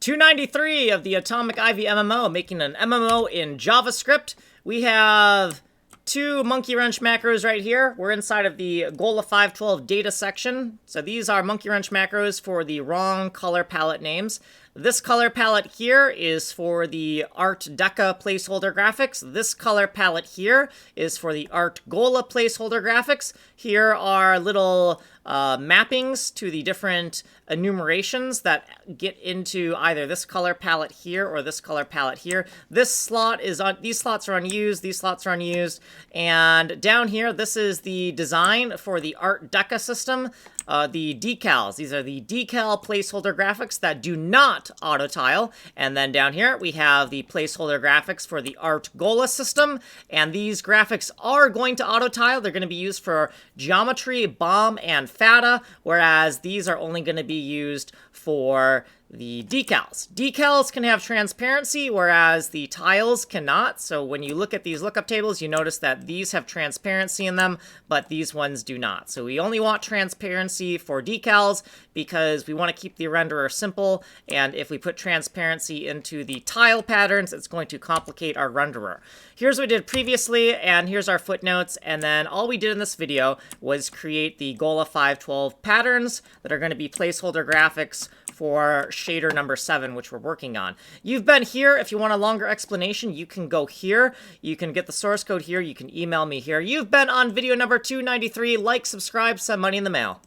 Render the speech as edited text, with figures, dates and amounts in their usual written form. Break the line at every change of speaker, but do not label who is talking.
293 of the Atomic Ivy MMO, making an MMO in JavaScript. We have two monkey wrench macros right here. We're inside of the Gola 512 data section. So these are monkey wrench macros for the wrong color palette names. This color palette here is for the Art Deca placeholder graphics. This color palette here is for the Art Gola placeholder graphics. Here are little mappings to the different enumerations that get into either this color palette here or this color palette here. This slot is on, these slots are unused, these slots are unused, and down here, this is the design for the Art Deca system. The decals. These are the decal placeholder graphics that do not auto-tile. And then down here, we have the placeholder graphics for the Art Gola system. And these graphics are going to auto-tile. They're going to be used for geometry, bomb, and fata, whereas these are only going to be used for the decals. Decals can have transparency, whereas the tiles cannot. So when you look at these lookup tables, you notice that these have transparency in them, but these ones do not. So we only want transparency for decals because we want to keep the renderer simple. And if we put transparency into the tile patterns, it's going to complicate our renderer. Here's what we did previously, and here's our footnotes. And then all we did in this video was create the Gola 512 patterns that are going to be placeholder graphics for shader number 7, which we're working on. You've been here. If you want a longer explanation, you can go here. You can get the source code here. You can email me here. You've been on video number 293. Like, subscribe, send money in the mail.